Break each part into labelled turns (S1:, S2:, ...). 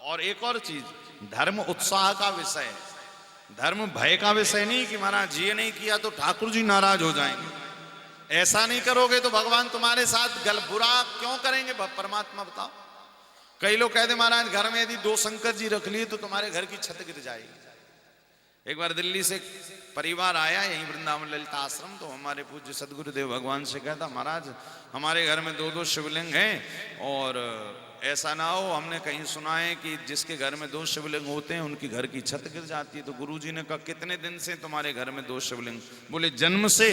S1: और एक और चीज, धर्म उत्साह का विषय है, धर्म भय का विषय नहीं कि महाराज ये नहीं किया तो ठाकुर जी नाराज हो जाएंगे। ऐसा नहीं करोगे तो भगवान तुम्हारे साथ बुरा क्यों करेंगे परमात्मा, बताओ। कई लोग कहते महाराज घर में यदि 2 शंकर जी रख लिए तो तुम्हारे घर की छत गिर जाएगी। एक बार दिल्ली से परिवार आया यहीं वृंदावन ललिता आश्रम, तो हमारे पूज्य सदगुरुदेव भगवान से कहता महाराज हमारे घर में 2-2 शिवलिंग हैं और ऐसा ना हो, हमने कहीं सुना है कि जिसके घर में 2 शिवलिंग होते हैं उनकी घर की छत गिर जाती है। तो गुरुजी ने कहा कितने दिन से तुम्हारे घर में 2 शिवलिंग? बोले जन्म से।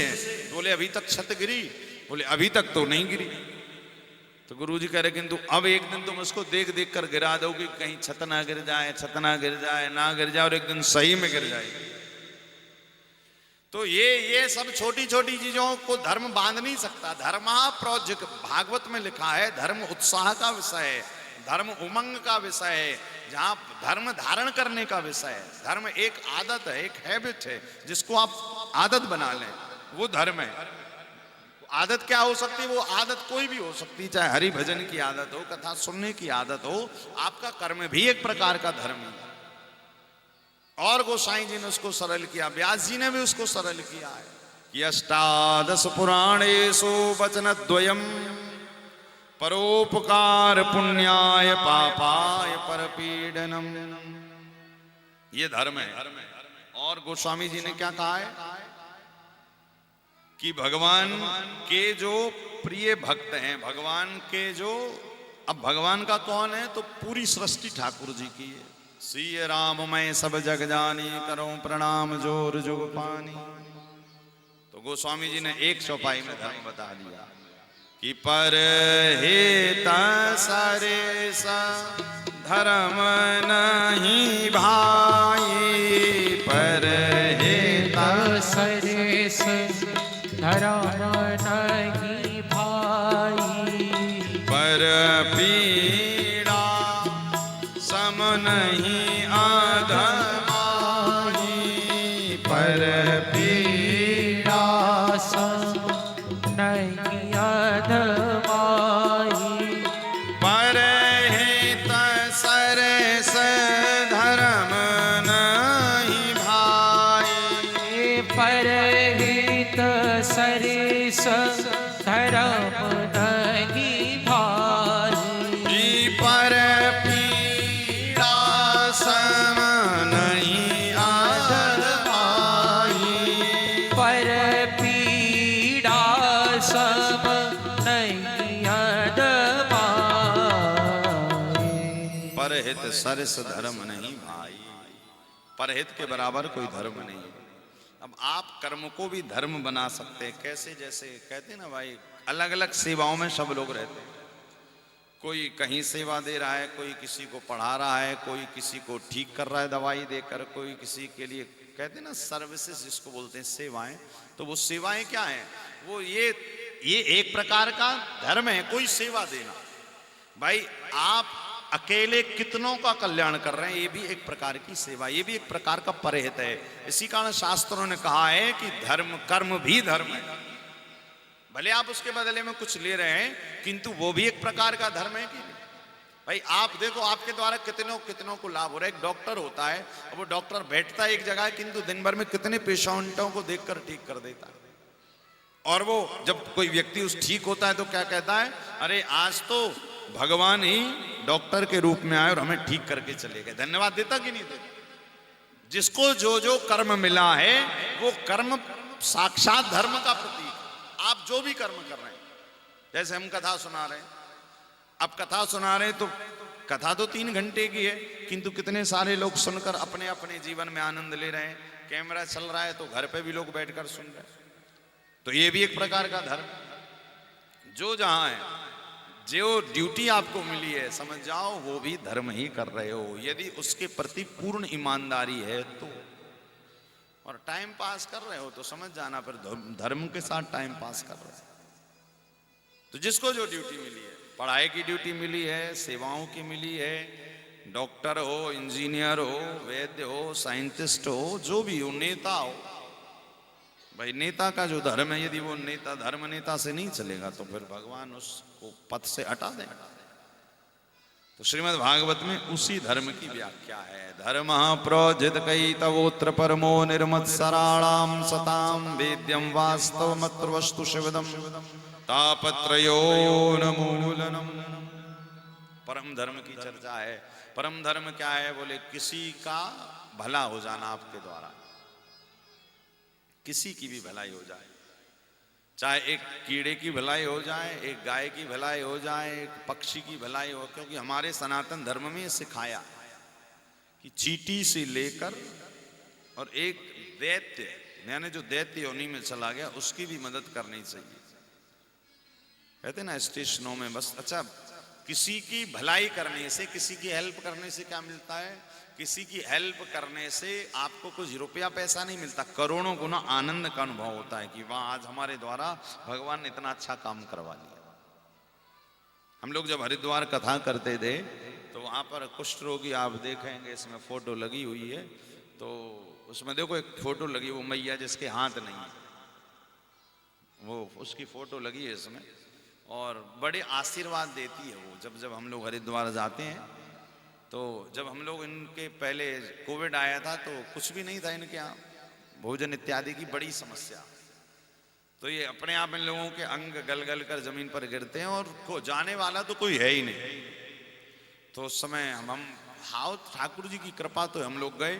S1: बोले अभी तक छत गिरी? बोले अभी तक तो नहीं गिरी। तो गुरुजी कह रहे किंतु अब एक दिन तुम उसको देख देख कर गिरा दो कि कहीं छत ना गिर जाए, छत ना गिर जाए, ना गिर जाए, और एक दिन सही में गिर जाएगी। तो ये सब छोटी छोटी चीजों को धर्म बांध नहीं सकता। धर्म प्रोज्झिक, भागवत में लिखा है, धर्म उत्साह का विषय है, धर्म उमंग का विषय है, जहां धर्म धारण करने का विषय है। धर्म एक आदत है, एक हैबिट है, जिसको आप आदत बना लें, वो धर्म है। आदत क्या हो सकती है? वो आदत कोई भी हो सकती है, चाहे हरि भजन की आदत हो, कथा सुनने की आदत हो, आपका कर्म भी एक प्रकार का धर्म है। और गोसाई जी ने उसको सरल किया, व्यास जी ने भी उसको सरल किया है कि अष्टादश पुराणेषु वचनद्वयम् परोपकार पुण्याय पापाय परपीडनम। ये धर्म है। और गोस्वामी जी ने क्या कहा है कि भगवान के जो प्रिय भक्त हैं, भगवान के जो, अब भगवान का कौन है? तो पूरी सृष्टि ठाकुर जी की है। श्री राम मैं सब जग जानी, करो प्रणाम जोर जुग पानी। तो गोस्वामी जी ने एक चौपाई में धर्म बता दिया कि पर हेत सरेस धर्म नहीं भाई, पर हेत
S2: सरेस धर्म नहीं भाई,
S1: पर पीड़ा सम नहीं आधमाई,
S2: पर पीड़ा सम नहीं आधमाई,
S1: पर हेत सरेस धर्म नहीं भाई,
S2: पर हित सरेस धर्म नहीं भाई,
S1: पर पीड़ा सम नहीं आधमाई,
S2: पर पीड़ा सम नहीं आधमाई।
S1: परहित सरस धर्म नहीं भाई, परहित के बराबर कोई धर्म नहीं है। अब आप कर्म को भी धर्म बना सकते हैं। कैसे? जैसे कहते हैं ना भाई, अलग अलग सेवाओं में सब लोग रहते हैं। कोई कहीं सेवा दे रहा है, कोई किसी को पढ़ा रहा है, कोई किसी को ठीक कर रहा है दवाई देकर, कोई किसी के लिए, कहते हैं ना सर्विसेज जिसको बोलते हैं, सेवाएं। तो वो सेवाएं क्या हैं? वो ये एक प्रकार का धर्म है, कोई सेवा देना। भाई आप अकेले कितनों का कल्याण कर रहे हैं, ये भी एक प्रकार की सेवा, ये भी एक प्रकार का परहित है। इसी कारण शास्त्रों ने कहा है कि धर्म, कर्म भी धर्म है। भले आप उसके बदले में कुछ ले रहे हैं, किंतु वो भी एक प्रकार का धर्म है कि नहीं? भाई आप देखो, आपके द्वारा कितनों को लाभ हो रहा है। एक डॉक्टर होता है, वो डॉक्टर बैठता है एक जगह, किंतु दिन भर में कितने पेशेंटों को देखकर ठीक कर देता है। और वो जब कोई व्यक्ति उस ठीक होता है तो क्या कहता है? अरे आज तो भगवान ही डॉक्टर के रूप में आए और हमें ठीक करके चले गए। धन्यवाद देता कि नहीं देता? जिसको जो जो कर्म मिला है वो कर्म साक्षात धर्म का प्रतीक। आप जो भी कर्म कर रहे हैं, जैसे हम कथा सुना रहे हैं, अब कथा सुना रहे हैं तो कथा तो 3 घंटे की है, किंतु कितने सारे लोग सुनकर अपने अपने जीवन में आनंद ले रहे हैं। कैमरा चल रहा है तो घर पे भी लोग बैठकर सुन रहे हैं। तो ये भी एक प्रकार का धर्म। जो जहां है, जो ड्यूटी आपको मिली है, समझ जाओ वो भी धर्म ही कर रहे हो, यदि उसके प्रति पूर्ण ईमानदारी है तो। और टाइम पास कर रहे हो तो समझ जाना फिर धर्म के साथ टाइम पास कर रहे हो। तो जिसको जो ड्यूटी मिली है, पढ़ाई की ड्यूटी मिली है, सेवाओं की मिली है, डॉक्टर हो, इंजीनियर हो, वैद्य हो, साइंटिस्ट हो, जो भी हो, नेता हो, भाई नेता का जो धर्म है, यदि वो नेता धर्म नेता से नहीं चलेगा तो फिर भगवान उसको पद से हटा दें। तो श्रीमद् भागवत में उसी धर्म की व्याख्या है। धर्म प्रोजित कई तवोत्र परमो निर्मत्सराणाम सताम वेद्यम वास्तव मत्र वस्तु शिवदम तापत्रयो नमूलनम। परम धर्म की चर्चा है। परम धर्म क्या है? बोले किसी का भला हो जाना आपके द्वारा, किसी की भी भलाई हो जाए, चाहे एक कीड़े की भलाई हो जाए, एक गाय की भलाई हो जाए, एक पक्षी की भलाई हो। क्योंकि हमारे सनातन धर्म में सिखाया कि चींटी से लेकर और एक दैत्य, यानी जो दैत्य योनि में चला गया, उसकी भी मदद करनी चाहिए। कहते ना स्टेशनों में बस, अच्छा किसी की भलाई करने से, किसी की हेल्प करने से क्या मिलता है? किसी की हेल्प करने से आपको कुछ रुपया पैसा नहीं मिलता, करोड़ों गुना आनंद का अनुभव होता है कि वाह, आज हमारे द्वारा भगवान ने इतना अच्छा काम करवा लिया। हम लोग जब हरिद्वार कथा करते थे तो वहां पर कुष्ठ रोगी, आप देखेंगे इसमें फोटो लगी हुई है, तो उसमें देखो एक फोटो लगी, वो मैया जिसके हाथ नहीं है, वो उसकी फोटो लगी है इसमें, और बड़े आशीर्वाद देती है वो। जब जब हम लोग हरिद्वार जाते हैं, तो जब हम लोग इनके पहले कोविड आया था तो कुछ भी नहीं था इनके यहाँ, भोजन इत्यादि की बड़ी समस्या, तो ये अपने आप इन लोगों के अंग गल गल कर जमीन पर गिरते हैं और को जाने वाला तो कोई है ही नहीं। तो उस समय हम हाउ ठाकुर जी की कृपा, तो हम लोग गए,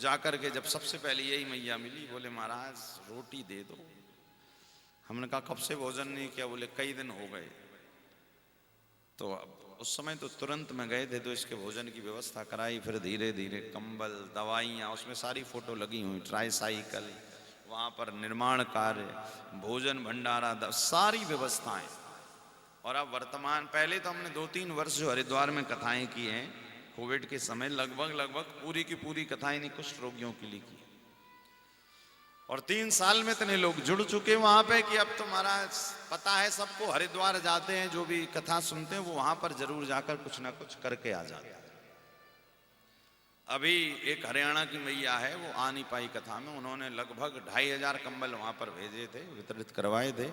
S1: जाकर के जब सबसे पहले यही मैया मिली, बोले महाराज रोटी दे दो। हमने कहा कब से भोजन नहीं किया? बोले कई दिन हो गए। तो उस समय तो तुरंत में गए थे, तो इसके भोजन की व्यवस्था कराई, फिर धीरे धीरे कंबल, दवाइयाँ, उसमें सारी फोटो लगी हुई, ट्राईसाइकिल, वहाँ पर निर्माण कार्य, भोजन भंडारा, सारी व्यवस्थाएं। और अब वर्तमान, पहले तो हमने 2-3 वर्ष जो हरिद्वार में कथाएं की हैं कोविड के समय, लगभग पूरी की पूरी कथाएं नहीं कुष्ठ रोगियों के लिए की, और 3 साल में इतने लोग जुड़ चुके वहां पे कि अब तो महाराज पता है सबको, हरिद्वार जाते हैं जो भी कथा सुनते हैं वो वहां पर जरूर जाकर कुछ ना कुछ करके आ जाते हैं। अभी एक हरियाणा की मैया है, वो आ नहीं पाई कथा में, उन्होंने लगभग 2500 कंबल वहां पर भेजे थे, वितरित करवाए थे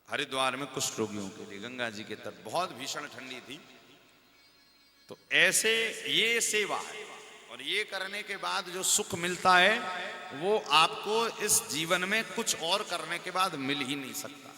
S1: हरिद्वार में कुष्ठ रोगियों के लिए, गंगा जी के तट, बहुत भीषण ठंडी थी। तो ऐसे ये सेवा है, और ये करने के बाद जो सुख मिलता है वो आपको इस जीवन में कुछ और करने के बाद मिल ही नहीं सकता।